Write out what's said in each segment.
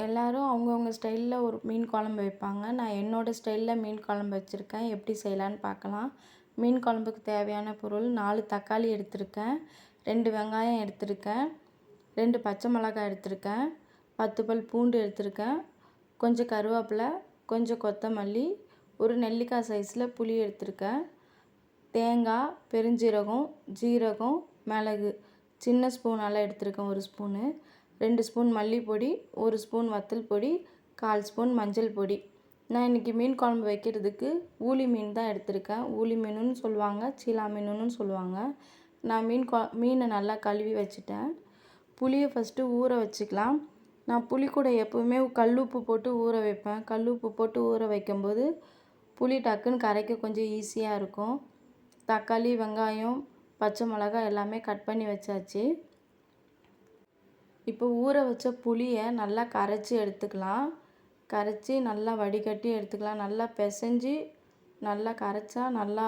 எல்லோரும் அவங்கவுங்க ஸ்டைலில் ஒரு மீன் குழம்பு வைப்பாங்க. நான் என்னோடய ஸ்டைலில் மீன் குழம்பு வச்சுருக்கேன். எப்படி செய்யலான்னு பார்க்கலாம். மீன் குழம்புக்கு தேவையான பொருள் 4 தக்காளி எடுத்திருக்கேன், 2 வெங்காயம் எடுத்திருக்கேன், 2 பச்சை மிளகாய் எடுத்திருக்கேன், 10 பல் பூண்டு எடுத்திருக்கேன், கொஞ்சம் கருவேப்பிலை, கொஞ்சம் கொத்தமல்லி, ஒரு நெல்லிக்காய் சைஸில் புளி எடுத்திருக்கேன், தேங்காய், பெருஞ்சீரகம், ஜீரகம், மிளகு சின்ன ஸ்பூனால் எடுத்திருக்கேன் 1 ஸ்பூனு, 2 ஸ்பூன் மல்லிப்பொடி, 1 ஸ்பூன் வத்தல் பொடி, 1/4 ஸ்பூன் மஞ்சள் பொடி. நான் இன்றைக்கி மீன் குழம்பு வைக்கிறதுக்கு ஊளி மீன் தான் எடுத்திருக்கேன். ஊளி மீனுன்னு சொல்லுவாங்க, சீலா மீனுன்னு சொல்லுவாங்க. நான் மீனை நல்லா கழுவி வச்சுட்டேன். புளியை ஃபஸ்ட்டு ஊற வச்சுக்கலாம். நான் புளி கூட எப்போவுமே கல்லுப்பு போட்டு ஊற வைப்பேன். கல்லுப்பு போட்டு ஊற வைக்கும்போது புளி டக்குன்னு கரைக்க கொஞ்சம் ஈஸியாக இருக்கும். தக்காளி, வெங்காயம், பச்சை மிளகாய் எல்லாமே கட் பண்ணி வச்சாச்சு. இப்போ ஊற வச்ச புளியை நல்லா கரைச்சி எடுத்துக்கலாம். கரைச்சி நல்லா வடிகட்டி எடுத்துக்கலாம். நல்லா பிசைஞ்சு நல்லா கரைச்சா நல்லா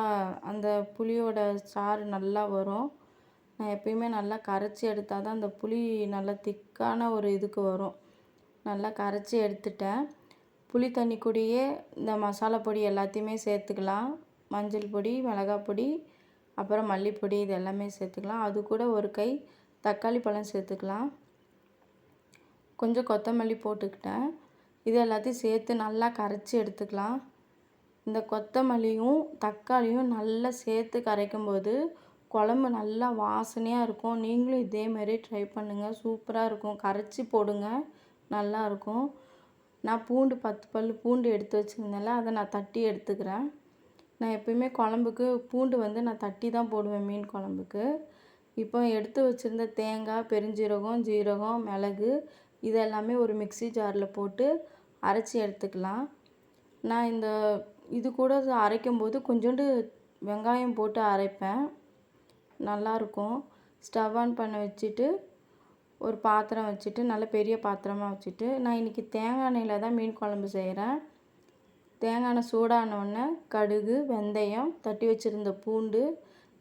அந்த புளியோட சாறு நல்லா வரும். நான் எப்பயுமே நல்லா கரைச்சி எடுத்தால் தான் அந்த புளி நல்லா திக்கான ஒரு இதுக்கு வரும். நல்லா கரைச்சி எடுத்துட்டேன். புளி தண்ணி கூடயே இந்த மசாலா பொடி எல்லாத்தையுமே சேர்த்துக்கலாம். மஞ்சள் பொடி, மிளகாய் பொடி, அப்புறம் மல்லிப்பொடி, இது எல்லாமே சேர்த்துக்கலாம். அது கூட ஒரு கை தக்காளி பழம் சேர்த்துக்கலாம். கொஞ்சம் கொத்தமல்லி போட்டுக்கிட்டேன். இது எல்லாத்தையும் சேர்த்து நல்லா கரைச்சி எடுத்துக்கலாம். இந்த கொத்தமல்லியும் தக்காளியும் நல்லா சேர்த்து கரைக்கும்போது குழம்பு நல்லா வாசனையாக இருக்கும். நீங்களும் இதேமாரி ட்ரை பண்ணுங்கள், சூப்பராக இருக்கும். கரைச்சி போடுங்க, நல்லாயிருக்கும். நான் பூண்டு 10 பல் பூண்டு எடுத்து வச்சுருந்தேன்ல, அதை நான் தட்டி எடுத்துக்கிறேன். நான் எப்பயுமே குழம்புக்கு பூண்டு நான் தட்டி தான் போடுவேன் மீன் குழம்புக்கு. இப்போ எடுத்து வச்சுருந்த தேங்காய், பெருஞ்சீரகம், ஜீரகம், மிளகு இது எல்லாமே ஒரு மிக்ஸி ஜாரில் போட்டு அரைச்சி எடுத்துக்கலாம். நான் இது கூட அரைக்கும்போது கொஞ்சோண்டு வெங்காயம் போட்டு அரைப்பேன், நல்லாயிருக்கும். ஸ்டவ் ஆன் பண்ண வச்சுட்டு ஒரு பாத்திரம் வச்சுட்டு, நல்ல பெரிய பாத்திரமாக வச்சுட்டு, நான் இன்றைக்கி தேங்காய் எண்ணெயில் தான் மீன் குழம்பு செய்கிறேன். தேங்காய் எண்ணெய் சூடானோடனே கடுகு, வெந்தயம், தட்டி வச்சுருந்த பூண்டு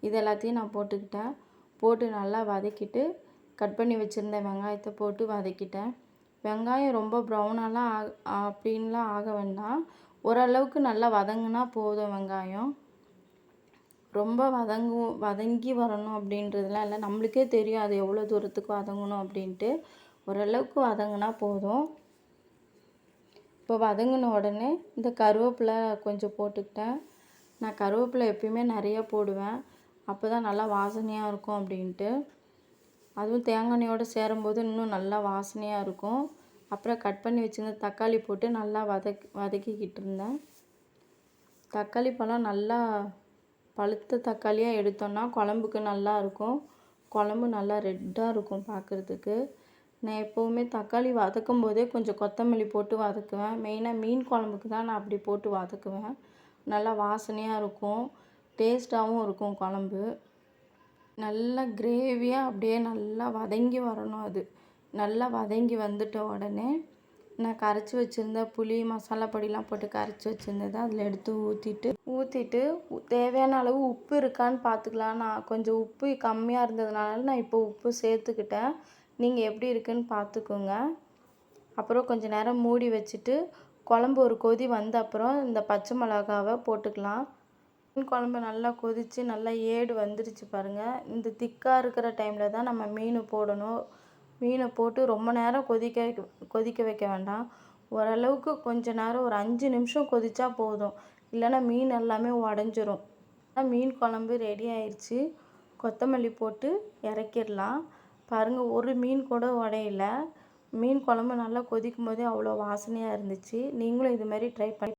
இது எல்லாத்தையும் நான் போட்டுக்கிட்டேன். போட்டு நல்லா வதக்கிட்டு கட் பண்ணி வச்சுருந்த வெங்காயத்தை போட்டு வதக்கிட்டேன். வெங்காயம் ரொம்ப ப்ரௌனாலாம் அப்படின்லாம் ஆக வேண்டாம். ஓரளவுக்கு நல்லா வதங்கினா போதும். வெங்காயம் ரொம்ப வதங்கி வரணும் அப்படின்றதுலாம் இல்லை. நம்மளுக்கே தெரியும் அது எவ்வளோ தூரத்துக்கு வதங்கணும் அப்படின்ட்டு. ஓரளவுக்கு வதங்கினா போதும். இப்போ வதங்கின உடனே இந்த கருவேப்பிலை கொஞ்சம் போட்டுக்கிட்டேன். நான் கருவேப்பிலை எப்பயுமே நிறைய போடுவேன், அப்போ தான் நல்லா வாசனையாக இருக்கும் அப்படின்ட்டு. அதுவும் தேங்காய் எண்ணெயோடு சேரும்போது இன்னும் நல்லா வாசனையாக இருக்கும். அப்புறம் கட் பண்ணி வச்சுருந்த தக்காளி போட்டு நல்லா வதக்கிக்கிட்டு இருந்தேன். தக்காளி பழம் நல்லா பழுத்த தக்காளியாக எடுத்தோன்னா குழம்புக்கு நல்லா இருக்கும். குழம்பு நல்லா ரெட்டாக இருக்கும் பார்க்குறதுக்கு. நான் எப்போவுமே தக்காளி வதக்கும் போதே கொஞ்சம் கொத்தமல்லி போட்டு வதக்குவேன். மெயினாக மீன் குழம்புக்கு தான் நான் அப்படி போட்டு வதக்குவேன். நல்லா வாசனையாக இருக்கும், டேஸ்ட்டாகவும் இருக்கும் குழம்பு. நல்லா கிரேவியாக அப்படியே நல்லா வதங்கி வரணும். அது நல்லா வதங்கி வந்துட்ட உடனே நான் கரைச்சி வச்சுருந்த புளி, மசாலா பொடிலாம் போட்டு கரைச்சி வச்சுருந்ததை அதில் எடுத்து ஊற்றிட்டு தேவையான அளவு உப்பு இருக்கான்னு பார்த்துக்கலாம். நான் கொஞ்சம் உப்பு கம்மியாக இருந்ததுனால நான் இப்போ உப்பு சேர்த்துக்கிட்டேன். நீங்கள் எப்படி இருக்குன்னு பார்த்துக்கோங்க. அப்புறம் கொஞ்சம் நேரம் மூடி வச்சுட்டு குழம்பு ஒரு கொதி வந்த அப்புறம் இந்த பச்சை மிளகாவை போட்டுக்கலாம். மீன் குழம்பு நல்லா கொதித்து நல்லா ஏடு வந்துடுச்சு பாருங்கள். இந்த திக்காக இருக்கிற டைமில் தான் நம்ம மீன் போடணும். மீனை போட்டு ரொம்ப நேரம் கொதிக்க வைக்க வேண்டாம். ஓரளவுக்கு கொஞ்சம் நேரம் ஒரு 5 நிமிஷம் கொதித்தா போதும், இல்லைன்னா மீன் எல்லாமே உடஞ்சிரும். மீன் குழம்பு ரெடி ஆயிடுச்சு. கொத்தமல்லி போட்டு இறக்கிடலாம். பாருங்கள், ஒரு மீன் கூட உடையல. மீன் குழம்பு நல்லா கொதிக்கும் போதே அவ்வளோ வாசனையாக இருந்துச்சு. நீங்களும் இது மாதிரி ட்ரை பண்ணி